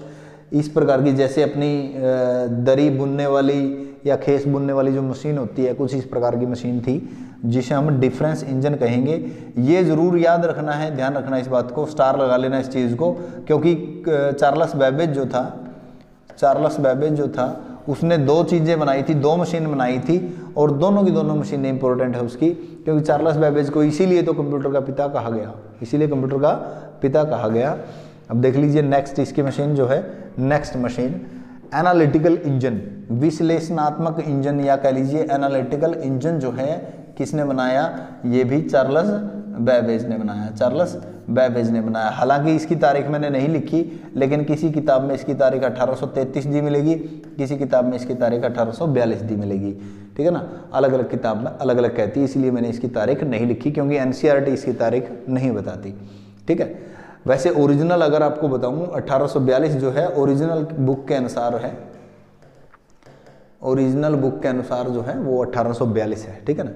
इस प्रकार की, जैसे अपनी दरी बुनने वाली या खेस बुनने वाली जो मशीन होती है, कुछ इस प्रकार की मशीन थी जिसे हम डिफरेंस इंजन कहेंगे। ये ज़रूर याद रखना है, ध्यान रखना इस बात को, स्टार लगा लेना इस चीज़ को, क्योंकि चार्ल्स बेबेज जो था उसने दो चीज़ें बनाई थी, दो मशीन बनाई थी, और दोनों की दोनों मशीनें इंपॉर्टेंट है उसकी, क्योंकि चार्ल्स बेबेज को इसीलिए तो कंप्यूटर का पिता कहा गया, इसीलिए कंप्यूटर का पिता कहा गया। अब देख लीजिए नेक्स्ट इसकी मशीन जो है, नेक्स्ट मशीन एनालिटिकल इंजन, विश्लेषणात्मक इंजन, या कह लीजिए एनालिटिकल इंजन जो है किसने बनाया? ये भी चार्ल्स बेबेज ने बनाया, चार्ल्स बेबेज ने बनाया। हालांकि इसकी तारीख मैंने नहीं लिखी, लेकिन किसी किताब में इसकी तारीख 1833 दी मिलेगी, किसी किताब में इसकी तारीख 1842 दी मिलेगी, ठीक है ना। अलग अलग किताब में अलग अलग कहती है, इसलिए मैंने इसकी तारीख नहीं लिखी, क्योंकि एनसीईआरटी इसकी तारीख नहीं बताती, ठीक है। वैसे ओरिजिनल अगर आपको बताऊं 1842 जो है ओरिजिनल बुक के अनुसार है, ओरिजिनल बुक के अनुसार जो है वो 1842 है, ठीक है ना।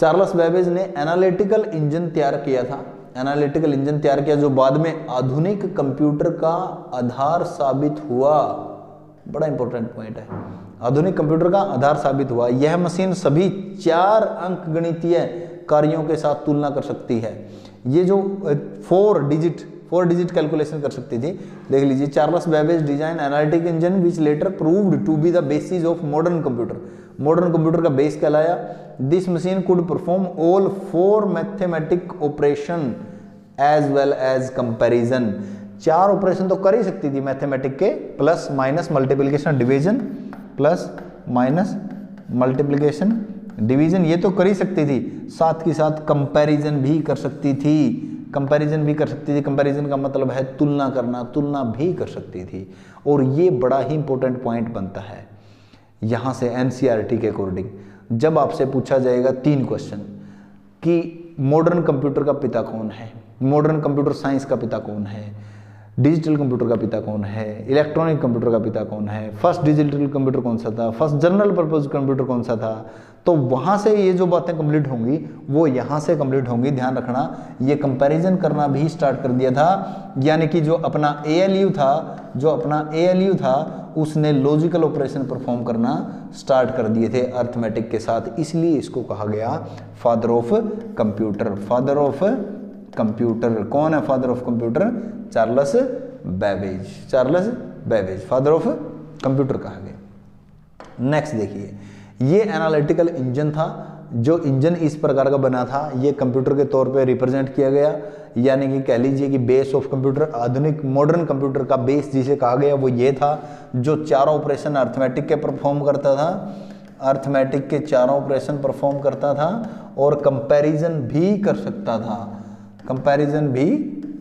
चार्ल्स बेबेज ने एनालिटिकल इंजन तैयार किया था, एनालिटिकल इंजन तैयार किया जो बाद में आधुनिक कंप्यूटर का आधार साबित हुआ। बड़ा इंपॉर्टेंट पॉइंट है, आधुनिक कंप्यूटर का आधार साबित हुआ। यह मशीन सभी 4 अंक गणितीय कार्यों के साथ तुलना कर सकती है। ये जो 4 डिजिट कैलकुलेशन कर सकती थी। देख लीजिए, Charles Babbage design analytic engine which later proved to be the basis of modern computer. Modern computer का बेस कहलाया। This machine could perform all 4 mathematic operation as well as comparison. 4 operation तो कर ही सकती थी मैथमेटिक के, plus minus multiplication division, plus minus multiplication division, ये तो कर ही सकती थी। साथ के साथ कंपैरिजन भी कर सकती थी, कंपैरिजन भी कर सकती थी। कंपैरिजन का मतलब है तुलना करना, तुलना भी कर सकती थी। और ये बड़ा ही इंपॉर्टेंट पॉइंट बनता है यहाँ से एनसीईआरटी के अकॉर्डिंग। जब आपसे पूछा जाएगा 3 क्वेश्चन कि मॉडर्न कंप्यूटर का पिता कौन है, मॉडर्न कंप्यूटर साइंस का पिता कौन है, डिजिटल कंप्यूटर का पिता कौन है, इलेक्ट्रॉनिक कंप्यूटर का पिता कौन है, फर्स्ट डिजिटल कंप्यूटर कौन सा था, फर्स्ट जनरल पर्पज कंप्यूटर कौन सा था, तो वहाँ से ये जो बातें कंप्लीट होंगी वो यहाँ से कंप्लीट होंगी। ध्यान रखना, ये कंपैरिजन करना भी स्टार्ट कर दिया था, यानी कि जो अपना ALU था उसने लॉजिकल ऑपरेशन परफॉर्म करना स्टार्ट कर दिए थे अर्थमेटिक के साथ, इसलिए इसको कहा गया father of computer. Father of computer कौन है? Father of computer Charles Babbage. Charles Babbage father of computer कहा गया। नेक्स्ट देखिए, ये एनालिटिकल इंजन था। जो इंजन इस प्रकार का बना था, ये कंप्यूटर के तौर पे रिप्रेजेंट किया गया, यानी कि कह लीजिए कि बेस ऑफ कंप्यूटर, आधुनिक मॉडर्न कंप्यूटर का बेस जिसे कहा गया वो ये था, जो चारों ऑपरेशन अर्थमेटिक के परफॉर्म करता था, अर्थमेटिक के चारों ऑपरेशन परफॉर्म करता था और कंपैरिजन भी कर सकता था, कंपैरिजन भी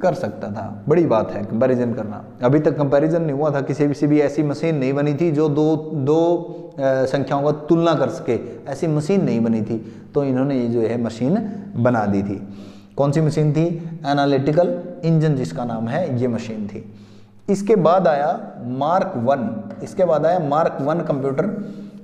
कर सकता था। बड़ी बात है कंपैरिजन करना, अभी तक कंपैरिजन नहीं हुआ था, किसी भी ऐसी मशीन नहीं बनी थी जो दो संख्याओं का तुलना कर सके, ऐसी मशीन नहीं बनी थी, तो इन्होंने ये जो है मशीन बना दी थी। कौन सी मशीन थी? एनालिटिकल इंजन जिसका नाम है, ये मशीन थी। इसके बाद आया मार्क 1, इसके बाद आया मार्क 1 कंप्यूटर।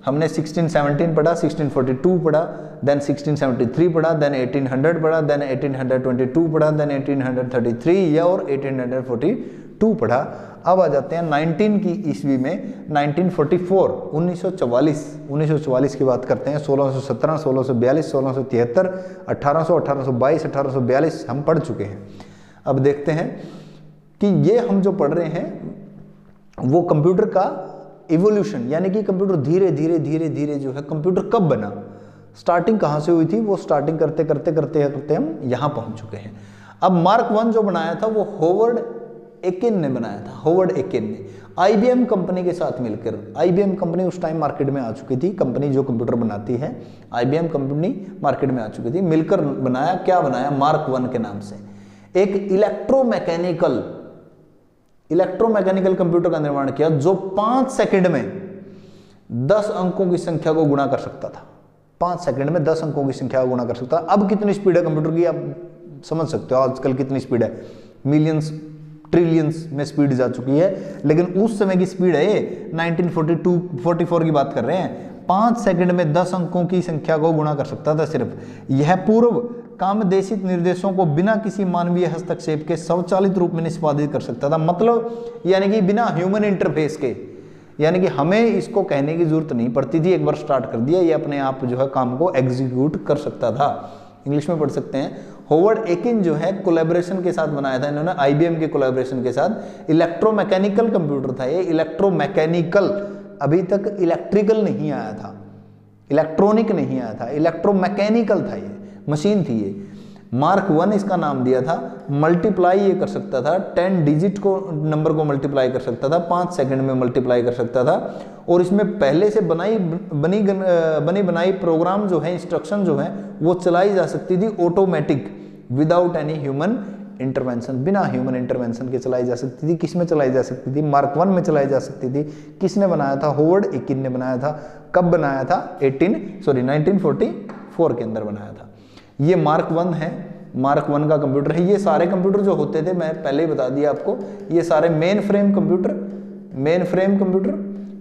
हमने 1617 पढ़ा, 1642 पढ़ा, देन 1673 पढ़ा, देन 1800 पढ़ा, देन 1822 पढ़ा, देन 1833 या और 1842 पढ़ा। अब आ जाते हैं 19 की ईस्वी में, 1944 1944 की बात करते हैं। 1617, 1642, 1673, 1800, 1822, 1842 हम पढ़ चुके हैं। अब देखते हैं कि ये हम जो पढ़ रहे हैं वो कंप्यूटर का इवोल्यूशन, यानी कि कंप्यूटर धीरे धीरे जो है कंप्यूटर कब बना, स्टार्टिंग कहाँ से हुई थी, वो स्टार्टिंग करते करते हम यहाँ पहुँच चुके हैं। अब मार्क 1 जो बनाया था वो होवर्ड एकिन ने बनाया था, होवर्ड एकिन ने IBM कंपनी के साथ मिलकर। IBM कंपनी उस टाइम मार्केट में आ चुकी थी, कंपनी जो कंप्यूटर बनाती है IBM कंपनी मार्केट में आ चुकी थी, मिलकर बनाया। क्या बनाया? मार्क 1 के नाम से एक इलेक्ट्रोमैकेनिकल कंप्यूटर का निर्माण किया, जो 5 सेकंड में 10 अंकों की संख्या को गुणा कर सकता था। 5 सेकंड में 10 अंकों की संख्या को गुणा कर सकता। अब कितनी स्पीड है कंप्यूटर की, आप समझ सकते हो आजकल कितनी स्पीड है, मिलियंस ट्रिलियंस में स्पीड जा चुकी है, लेकिन उस समय की स्पीड है ये 1942-44 की बात कर रहे हैं। 5 सेकंड में 10 अंकों की संख्या को गुणा कर सकता था सिर्फ। यह पूर्व कामदेशित निर्देशों को बिना किसी मानवीय हस्तक्षेप के स्वचालित रूप में निष्पादित कर सकता था, मतलब यानी कि बिना ह्यूमन इंटरफेस के, यानी कि हमें इसको कहने की जरूरत नहीं पड़ती थी, एक बार स्टार्ट कर दिया ये अपने आप जो है काम को एग्जीक्यूट कर सकता था। इंग्लिश में पढ़ सकते हैं। होवर्ड एकिन जो है कोलैबोरेशन के साथ बनाया था इन्होंने, IBM के कोलैबोरेशन के साथ। इलेक्ट्रोमैकेनिकल कंप्यूटर था ये, इलेक्ट्रोमैकेनिकल, अभी तक इलेक्ट्रिकल नहीं आया था, इलेक्ट्रॉनिक नहीं आया था, इलेक्ट्रोमैकेनिकल था ये, मशीन थी ये। मार्क 1 इसका नाम दिया था। मल्टीप्लाई ये कर सकता था, 10 डिजिट को नंबर को मल्टीप्लाई कर सकता था, 5 सेकंड में मल्टीप्लाई कर सकता था। और इसमें पहले से बनी बनाई प्रोग्राम जो है, इंस्ट्रक्शन जो है वो चलाई जा सकती थी automatic, without any human intervention, बिना ह्यूमन इंटरवेंशन के चलाई जा सकती थी। किस में चलाई जा सकती थी? मार्क 1 में चलाई जा सकती थी। किसने बनाया था? होवर्ड एकिन ने बनाया था। कब बनाया था? 1944 के अंदर बनाया था। ये मार्क 1 है, मार्क 1 का कंप्यूटर है। ये सारे कंप्यूटर जो होते थे, मैं पहले ही बता दिया आपको, ये सारे मेन फ्रेम कंप्यूटर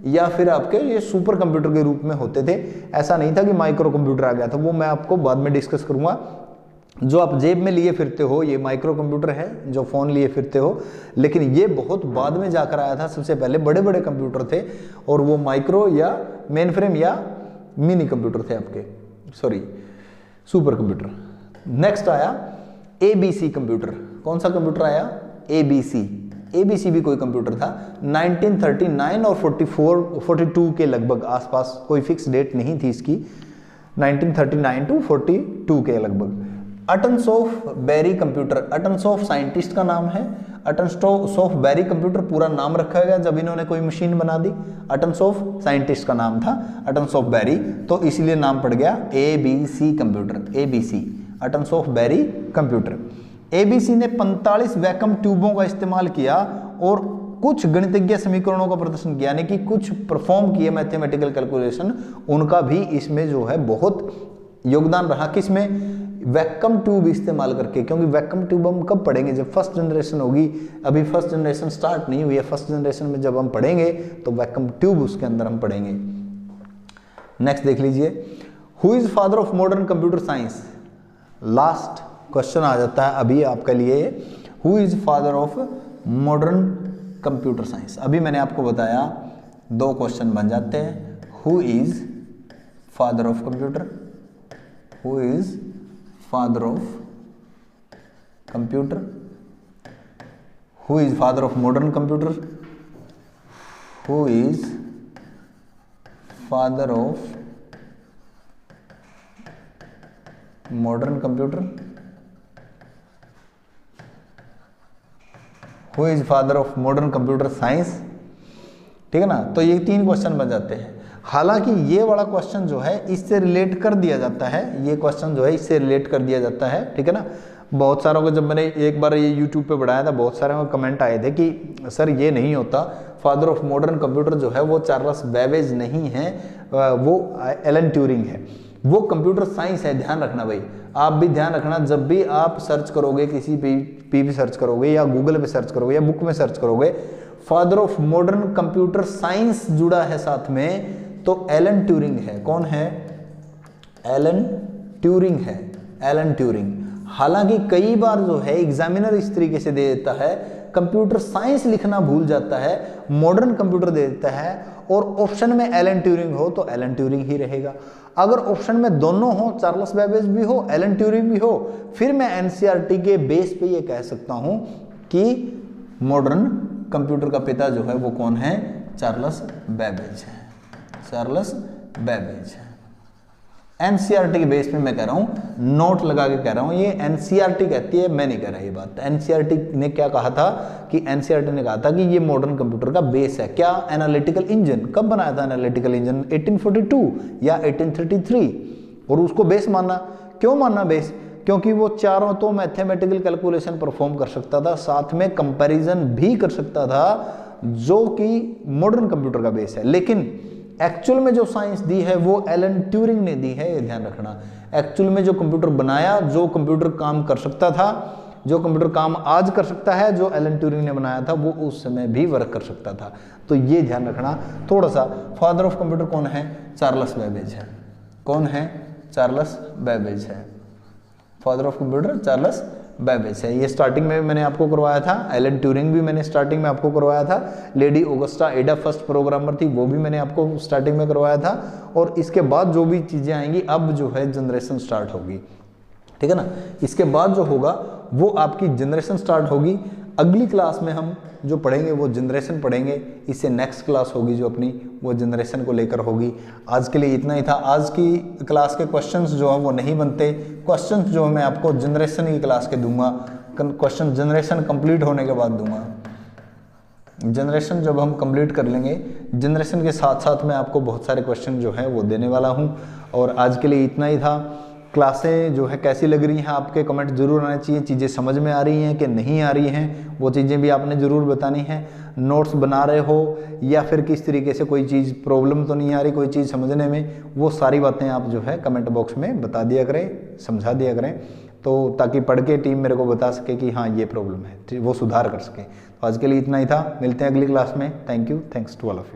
या फिर आपके ये सुपर कंप्यूटर के रूप में होते थे। ऐसा नहीं था कि माइक्रो कंप्यूटर आ गया था, वो मैं आपको बाद में डिस्कस करूंगा। जो आप जेब में लिए फिरते हो ये माइक्रो कंप्यूटर है, जो फोन लिए फिरते हो, लेकिन ये बहुत बाद में जाकर आया था। सबसे पहले बड़े बड़े कंप्यूटर थे और वो माइक्रो या मेन फ्रेम या मिनी कंप्यूटर थे आपके, सॉरी सुपर कंप्यूटर। नेक्स्ट आया ABC कंप्यूटर। कौन सा कंप्यूटर आया? ABC भी कोई कंप्यूटर था। 1939 और 42 के लगभग आसपास, कोई फिक्स डेट नहीं थी इसकी, 1939 to 42 के लगभग। अटनसॉफ बेरी कंप्यूटर, अटनसॉफ साइंटिस्ट का नाम है। अटनसॉफ बेरी कंप्यूटर पूरा नाम रखा गया जब इन्होंने कोई मशीन बना दी। अटनसॉफ साइंटिस्ट का नाम था अटनसॉफ बेरी, तो इसलिए नाम पड़ गया ABC computer. ABC Atanasoff Berry computer. ABC ने 45 वैक्यूम ट्यूबों का इस्तेमाल किया और कुछ गणितज्ञ समीकरणों का प्रदर्शन किया, यानी कि कुछ परफॉर्म किए मैथमेटिकल कैलकुलेशन, उनका भी इसमें जो है बहुत योगदान रहा। किसमें? वैक्यूम ट्यूब इस्तेमाल करके, क्योंकि वैक्यूम ट्यूब हम कब पढ़ेंगे? जब फर्स्ट जनरेशन होगी। अभी फर्स्ट जनरेशन स्टार्ट नहीं हुई है, फर्स्ट जनरेशन में जब हम पढ़ेंगे तो वैक्यूम ट्यूब उसके अंदर हम पढ़ेंगे। नेक्स्ट देख लीजिए, who is father of modern computer science. Last question आ जाता है अभी आपके लिए, who is father of modern computer science. अभी मैंने आपको बताया दो क्वेश्चन बन जाते हैं। Who is father of computer, who is father of computer, who is father of modern computer, who is father of modern computer, who is father of modern computer science. ठीक है ना, तो ये 3 क्वेश्चन बन जाते हैं। हालांकि ये वाला क्वेश्चन जो है इससे रिलेट कर दिया जाता है, ये क्वेश्चन जो है इससे रिलेट कर दिया जाता है। ठीक है ना, बहुत सारों को जब मैंने एक बार ये यूट्यूब पे बढ़ाया था, बहुत सारे कमेंट आए थे कि सर ये नहीं होता, फादर ऑफ मॉडर्न कंप्यूटर जो है वो चार्ल्स बेबेज नहीं है, वो एलन ट्यूरिंग है, वो कंप्यूटर साइंस है। ध्यान रखना भाई, आप भी ध्यान रखना, जब भी आप सर्च करोगे किसी भी सर्च करोगे या गूगल पे सर्च करोगे या बुक में सर्च करोगे, father of modern computer science जुड़ा है साथ में, तो एलन ट्यूरिंग है। कौन है? एलन ट्यूरिंग है, एलन ट्यूरिंग। हालांकि कई बार जो है एग्जामिनर इस तरीके से दे देता है, कंप्यूटर साइंस लिखना भूल जाता है, मॉडर्न कंप्यूटर दे देता है, और ऑप्शन में एलन ट्यूरिंग हो तो एलन ट्यूरिंग ही रहेगा। अगर ऑप्शन में दोनों हो, चार्ल्स बेबेज भी हो, एलन ट्यूरिंग भी हो, फिर मैं एनसीईआरटी के बेस पे ये कह सकता हूं कि मॉडर्न कंप्यूटर का पिता जो है वो कौन है? चार्ल्स बेबेज है, चार्ल्स बेबेज है। एनसीईआरटी के बेस पे मैं कह रहा हूं, नोट लगा के कह रहा हूं, ये एनसीईआरटी कहती है, मैं नहीं कह रहा ये बात। एनसीईआरटी ने क्या कहा था कि एनसीईआरटी ने कहा था कि ये मॉडर्न कंप्यूटर का बेस है। क्या? Analytical engine. कब बनाया था एनालिटिकल इंजन? 1842 या 1833, और उसको बेस माना। क्यों माना बेस? क्योंकि वो चारों तो मैथमेटिकल कैलकुलेशन परफॉर्म कर सकता था, साथ में कंपैरिजन भी कर सकता था, जो कि मॉडर्न कंप्यूटर का बेस है। लेकिन एक्चुअल में जो साइंस दी है वो एलन ट्यूरिंग ने दी है, ये ध्यान रखना। एक्चुअल में जो कंप्यूटर बनाया, जो कंप्यूटर काम कर सकता था, जो कंप्यूटर काम आज कर सकता है, जो एलन ट्यूरिंग ने बनाया था, वो उस समय भी वर्क कर सकता था। तो ये ध्यान रखना थोड़ा सा। फादर ऑफ कंप्यूटर कौन है? चार्ल्स बेबेज है। कौन है? चार्ल्स बेबेज है। Father of computer Charles Babbage है। ये स्टार्टिंग में मैंने आपको करवाया था, एलन ट्यूरिंग भी मैंने स्टार्टिंग में आपको करवाया था, लेडी ऑगस्टा एडा फर्स्ट प्रोग्रामर थी, वो भी मैंने आपको स्टार्टिंग में करवाया था। और इसके बाद जो भी चीज़ें आएंगी, अब जो है जनरेशन स्टार्ट होगी। ठीक है ना, इसके बाद जो होगा वो आपकी जनरेशन स्टार्ट होगी। अगली क्लास में हम जो पढ़ेंगे वो जनरेशन पढ़ेंगे, इससे नेक्स्ट क्लास होगी जो अपनी, वो जनरेशन को लेकर होगी। आज के लिए इतना ही था। आज की क्लास के क्वेश्चंस जो हैं वो नहीं बनते, क्वेश्चंस जो मैं आपको जनरेशन की क्लास के दूंगा, क्वेश्चन जनरेशन कंप्लीट होने के बाद दूंगा। जनरेशन जब हम कंप्लीट कर लेंगे, जनरेशन के साथ साथ मैं आपको बहुत सारे क्वेश्चन जो हैं वो देने वाला हूँ। और आज के लिए इतना ही था। क्लासें जो है कैसी लग रही हैं, आपके कमेंट जरूर आने चाहिए। चीज़ें समझ में आ रही हैं कि नहीं आ रही हैं, वो चीज़ें भी आपने ज़रूर बतानी है। नोट्स बना रहे हो या फिर किस तरीके से कोई चीज़ प्रॉब्लम तो नहीं आ रही कोई चीज़ समझने में, वो सारी बातें आप जो है कमेंट बॉक्स में बता दिया करें, समझा दिया करें, तो ताकि पढ़ के टीम मेरे को बता सके कि हाँ ये प्रॉब्लम है, वो सुधार कर सके। तो आज के लिए इतना ही था। मिलते हैं अगली क्लास में। Thank you, thanks to all of you.